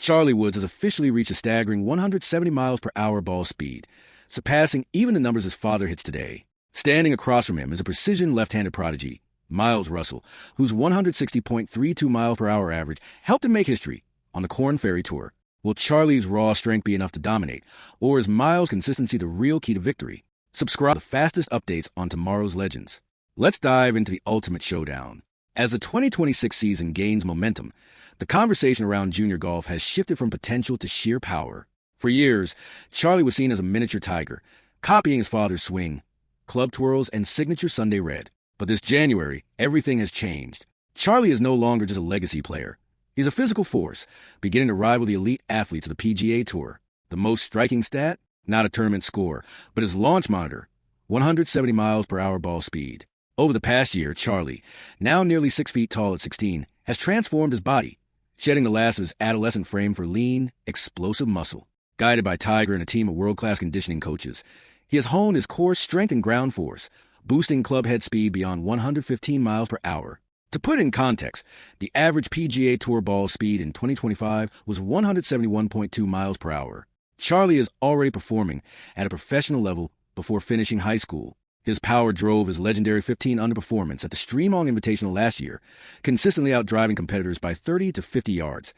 Charlie Woods has officially reached a staggering 170 miles per hour ball speed, surpassing even the numbers his father hits today. Standing across from him is a precision left-handed prodigy, Miles Russell, whose 160.32 miles per hour average helped him make history on the Korn Ferry Tour. Will Charlie's raw strength be enough to dominate, or is Miles' consistency the real key to victory? Subscribe to the fastest updates on tomorrow's legends. Let's dive into the ultimate showdown. As the 2026 season gains momentum, the conversation around junior golf has shifted from potential to sheer power. For years, Charlie was seen as a miniature tiger, copying his father's swing, club twirls, and signature Sunday red. But this January, everything has changed. Charlie is no longer just a legacy player. He's a physical force, beginning to rival the elite athletes of the PGA Tour. The most striking stat? Not a tournament score, but his launch monitor, 170 miles per hour ball speed. Over the past year, Charlie, now nearly 6 feet tall at 16, has transformed his body, shedding the last of his adolescent frame for lean, explosive muscle. Guided by Tiger and a team of world-class conditioning coaches, he has honed his core strength and ground force, boosting club head speed beyond 115 miles per hour. To put in context, the average PGA Tour ball speed in 2025 was 171.2 miles per hour. Charlie is already performing at a professional level before finishing high school. His power drove his legendary 15-under performance at the Streamong Invitational last year, consistently outdriving competitors by 30 to 50 yards,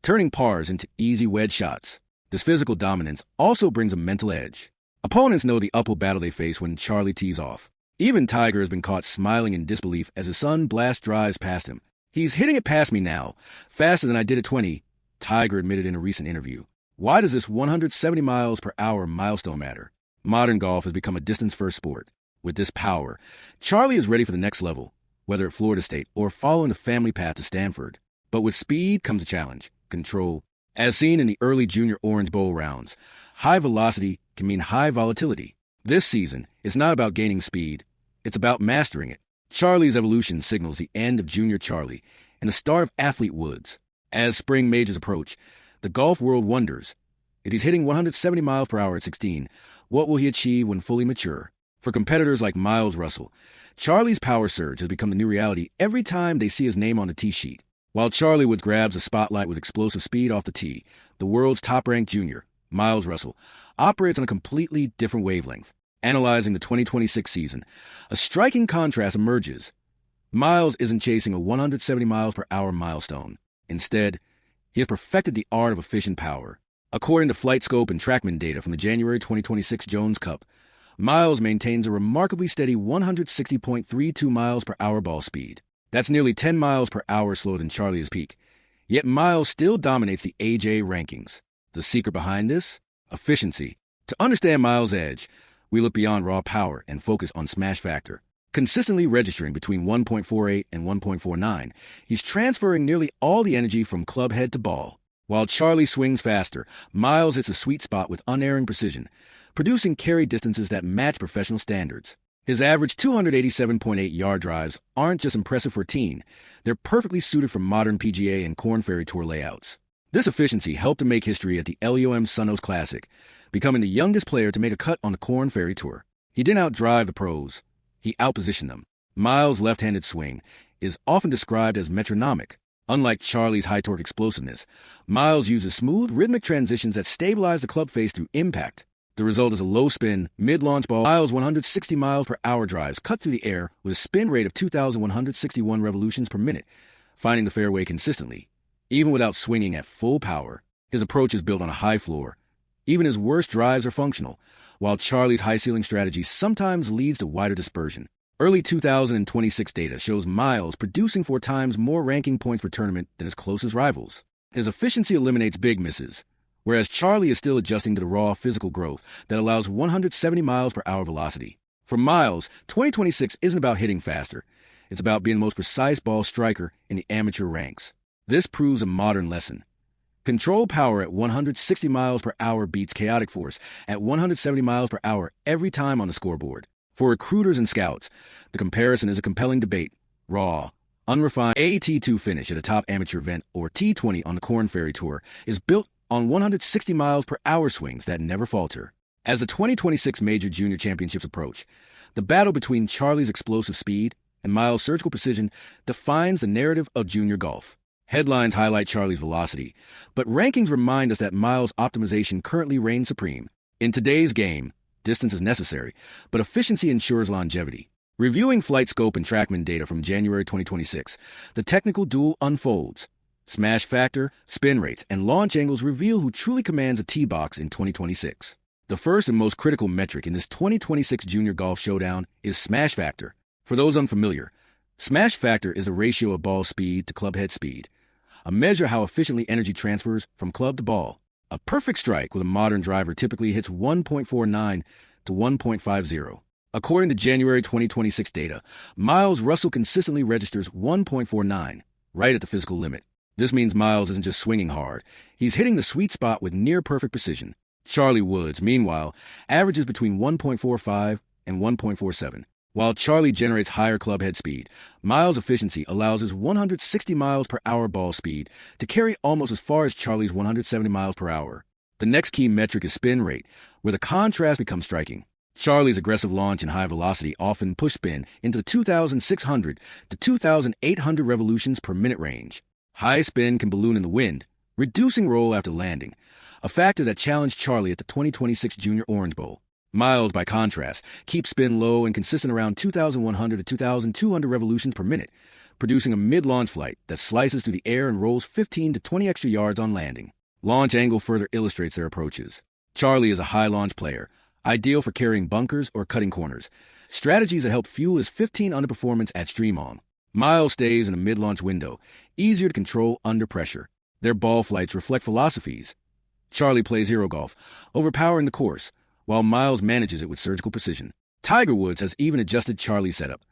turning pars into easy wedge shots. This physical dominance also brings a mental edge. Opponents know the uphill battle they face when Charlie tees off. Even Tiger has been caught smiling in disbelief as his son blast drives past him. "He's hitting it past me now, faster than I did at 20, Tiger admitted in a recent interview. Why does this 170 miles per hour milestone matter? Modern golf has become a distance-first sport. With this power, Charlie is ready for the next level, whether at Florida State or following the family path to Stanford. But with speed comes a challenge, control. As seen in the early Junior Orange Bowl rounds, high velocity can mean high volatility. This season, it's not about gaining speed. It's about mastering it. Charlie's evolution signals the end of Junior Charlie and the start of Athlete Woods. As spring majors approach, the golf world wonders, if he's hitting 170 miles per hour at 16, what will he achieve when fully mature? For competitors like Miles Russell, Charlie's power surge has become the new reality every time they see his name on the tee sheet. While Charlie Woods grabs the spotlight with explosive speed off the tee, the world's top-ranked junior, Miles Russell, operates on a completely different wavelength. Analyzing the 2026 season, a striking contrast emerges. Miles isn't chasing a 170 miles per hour milestone. Instead, he has perfected the art of efficient power. According to FlightScope and TrackMan data from the January 2026 Jones Cup, Miles maintains a remarkably steady 160.32 miles per hour ball speed. That's nearly 10 miles per hour slower than Charlie's peak. Yet Miles still dominates the AJ rankings. The secret behind this? Efficiency. To understand Miles' edge, we look beyond raw power and focus on smash factor. Consistently registering between 1.48 and 1.49, he's transferring nearly all the energy from club head to ball. While Charlie swings faster, Miles hits a sweet spot with unerring precision, producing carry distances that match professional standards. His average 287.8-yard drives aren't just impressive for a teen, they're perfectly suited for modern PGA and Korn Ferry Tour layouts. This efficiency helped him make history at the LUM Sunnos Classic, becoming the youngest player to make a cut on the Korn Ferry Tour. He didn't outdrive the pros, he outpositioned them. Miles' left-handed swing is often described as metronomic. Unlike Charlie's high-torque explosiveness, Miles uses smooth, rhythmic transitions that stabilize the club face through impact. The result is a low-spin, mid-launch ball. Miles' 160 miles per hour drives cut through the air with a spin rate of 2,161 revolutions per minute, finding the fairway consistently. Even without swinging at full power, his approach is built on a high floor. Even his worst drives are functional, while Charlie's high-ceiling strategy sometimes leads to wider dispersion. Early 2026 data shows Miles producing 4 times more ranking points per tournament than his closest rivals. His efficiency eliminates big misses, whereas Charlie is still adjusting to the raw physical growth that allows 170 miles per hour velocity. For Miles, 2026 isn't about hitting faster. It's about being the most precise ball striker in the amateur ranks. This proves a modern lesson. Control power at 160 miles per hour beats chaotic force at 170 miles per hour every time on the scoreboard. For recruiters and scouts, the comparison is a compelling debate. Raw, unrefined AT2 finish at a top amateur event or T20 on the Korn Ferry Tour is built on 160 miles per hour swings that never falter. As the 2026 Major Junior Championships approach, the battle between Charlie's explosive speed and Miles' surgical precision defines the narrative of junior golf. Headlines highlight Charlie's velocity, but rankings remind us that Miles' optimization currently reigns supreme. In today's game, distance is necessary, but efficiency ensures longevity. Reviewing flight scope and TrackMan data from January 2026, the technical duel unfolds. Smash factor, spin rates, and launch angles reveal who truly commands a tee box in 2026. The first and most critical metric in this 2026 Junior Golf Showdown is smash factor. For those unfamiliar, smash factor is a ratio of ball speed to club head speed, a measure how efficiently energy transfers from club to ball. A perfect strike with a modern driver typically hits 1.49 to 1.50. According to January 2026 data, Miles Russell consistently registers 1.49, right at the physical limit. This means Miles isn't just swinging hard, he's hitting the sweet spot with near-perfect precision. Charlie Woods, meanwhile, averages between 1.45 and 1.47. While Charlie generates higher club head speed, Miles' efficiency allows his 160 miles per hour ball speed to carry almost as far as Charlie's 170 miles per hour. The next key metric is spin rate, where the contrast becomes striking. Charlie's aggressive launch and high velocity often push spin into the 2,600 to 2,800 revolutions per minute range. High spin can balloon in the wind, reducing roll after landing, a factor that challenged Charlie at the 2026 Junior Orange Bowl. Miles, by contrast, keeps spin low and consistent around 2,100 to 2,200 revolutions per minute, producing a mid-launch flight that slices through the air and rolls 15 to 20 extra yards on landing. Launch angle further illustrates their approaches. Charlie is a high launch player, ideal for carrying bunkers or cutting corners, strategies that help fuel his 15 under performance at Stream On. Miles stays in a mid-launch window, easier to control under pressure. Their ball flights reflect philosophies. Charlie plays hero golf, overpowering the course, while Miles manages it with surgical precision. Tiger Woods has even adjusted Charlie's setup,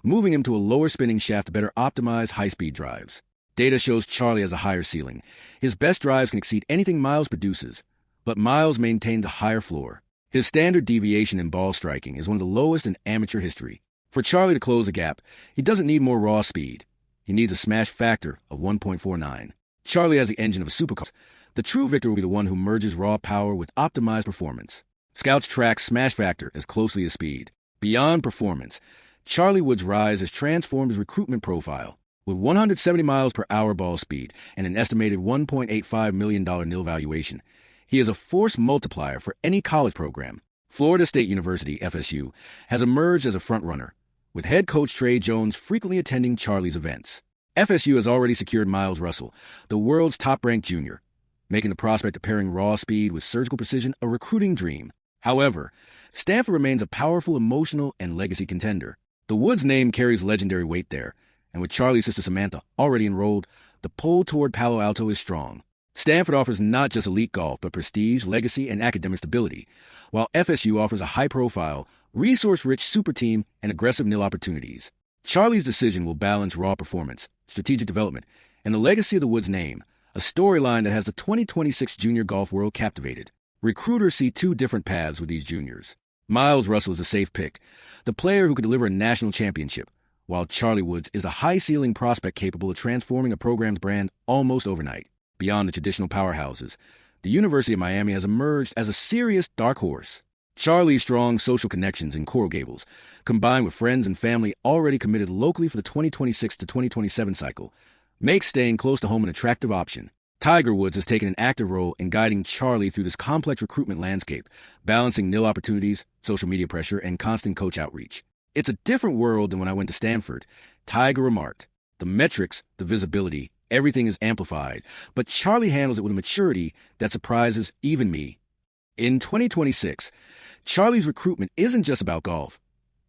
moving him to a lower spinning shaft to better optimize high-speed drives. Data shows Charlie has a higher ceiling. His best drives can exceed anything Miles produces, but Miles maintains a higher floor. His standard deviation in ball striking is one of the lowest in amateur history. For Charlie to close the gap, he doesn't need more raw speed. He needs a smash factor of 1.49. Charlie has the engine of a supercar. The true victor will be the one who merges raw power with optimized performance. Scouts track smash factor as closely as speed. Beyond performance, Charlie Woods' rise has transformed his recruitment profile. With 170 miles per hour ball speed and an estimated $1.85 million nil valuation, he is a force multiplier for any college program. Florida State University, FSU, has emerged as a frontrunner, with head coach Trey Jones frequently attending Charlie's events. FSU has already secured Miles Russell, the world's top-ranked junior, making the prospect of pairing raw speed with surgical precision a recruiting dream. However, Stanford remains a powerful emotional and legacy contender. The Woods name carries legendary weight there, and with Charlie's sister Samantha already enrolled, the pull toward Palo Alto is strong. Stanford offers not just elite golf, but prestige, legacy, and academic stability, while FSU offers a high-profile, resource-rich super team and aggressive nil opportunities. Charlie's decision will balance raw performance, strategic development, and the legacy of the Woods name, a storyline that has the 2026 junior golf world captivated. Recruiters see two different paths with these juniors. Miles Russell is a safe pick, the player who could deliver a national championship, while Charlie Woods is a high-ceiling prospect capable of transforming a program's brand almost overnight. Beyond the traditional powerhouses, the University of Miami has emerged as a serious dark horse. Charlie's strong social connections in Coral Gables, combined with friends and family already committed locally for the 2026 to 2027 cycle, makes staying close to home an attractive option. Tiger Woods has taken an active role in guiding Charlie through this complex recruitment landscape, balancing nil opportunities, social media pressure, and constant coach outreach. "It's a different world than when I went to Stanford," Tiger remarked. "The metrics, the visibility, everything is amplified, but Charlie handles it with a maturity that surprises even me." In 2026, Charlie's recruitment isn't just about golf.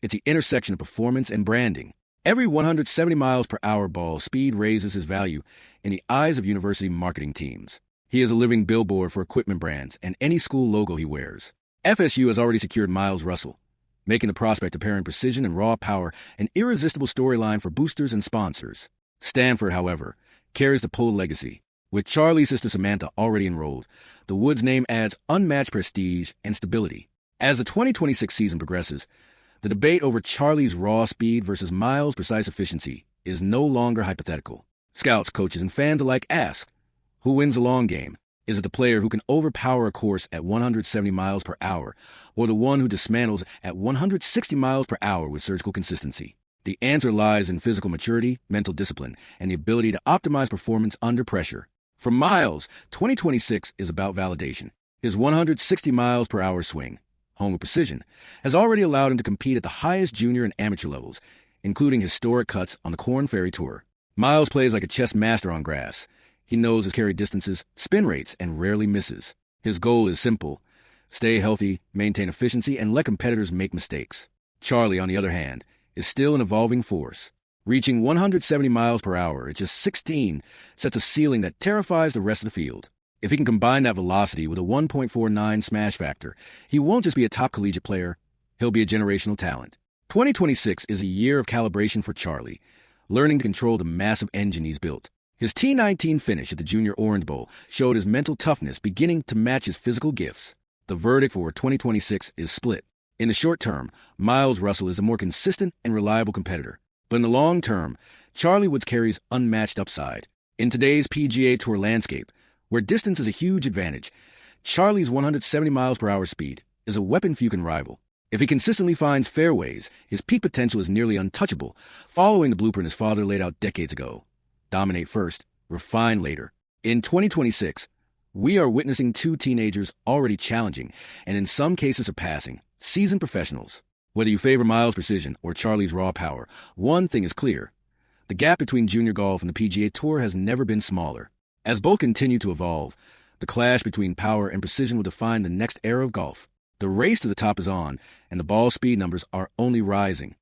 It's the intersection of performance and branding. Every 170 miles per hour ball speed raises his value in the eyes of university marketing teams. He is a living billboard for equipment brands and any school logo he wears. FSU has already secured Miles Russell, making the prospect of pairing precision and raw power an irresistible storyline for boosters and sponsors. Stanford, however, carries the pull legacy. With Charlie's sister Samantha already enrolled, the Woods name adds unmatched prestige and stability. As the 2026 season progresses, the debate over Charlie's raw speed versus Miles' precise efficiency is no longer hypothetical. Scouts, coaches, and fans alike ask, who wins the long game? Is it the player who can overpower a course at 170 miles per hour, or the one who dismantles at 160 miles per hour with surgical consistency? The answer lies in physical maturity, mental discipline, and the ability to optimize performance under pressure. For Miles, 2026 is about validation. His 160 miles per hour swing, home with precision, has already allowed him to compete at the highest junior and amateur levels, including historic cuts on the Korn Ferry Tour. Miles plays like a chess master on grass. He knows his carry distances, spin rates, and rarely misses. His goal is simple: stay healthy, maintain efficiency, and let competitors make mistakes. Charlie, on the other hand, is still an evolving force. Reaching 170 miles per hour at just 16 sets a ceiling that terrifies the rest of the field. If he can combine that velocity with a 1.49 smash factor, he won't just be a top collegiate player, he'll be a generational talent. 2026 is a year of calibration for Charlie, learning to control the massive engine he's built. His T19 finish at the Junior Orange Bowl showed his mental toughness beginning to match his physical gifts. The verdict for 2026 is split. In the short term, Miles Russell is a more consistent and reliable competitor. But in the long term, Charlie Woods carries unmatched upside. In today's PGA Tour landscape, where distance is a huge advantage, Charlie's 170 miles per hour speed is a weapon few can rival. If he consistently finds fairways, his peak potential is nearly untouchable, following the blueprint his father laid out decades ago. Dominate first, refine later. In 2026, we are witnessing two teenagers already challenging, and in some cases surpassing, seasoned professionals. Whether you favor Miles' precision or Charlie's raw power, one thing is clear: the gap between junior golf and the PGA Tour has never been smaller. As both continue to evolve, the clash between power and precision will define the next era of golf. The race to the top is on, and the ball speed numbers are only rising.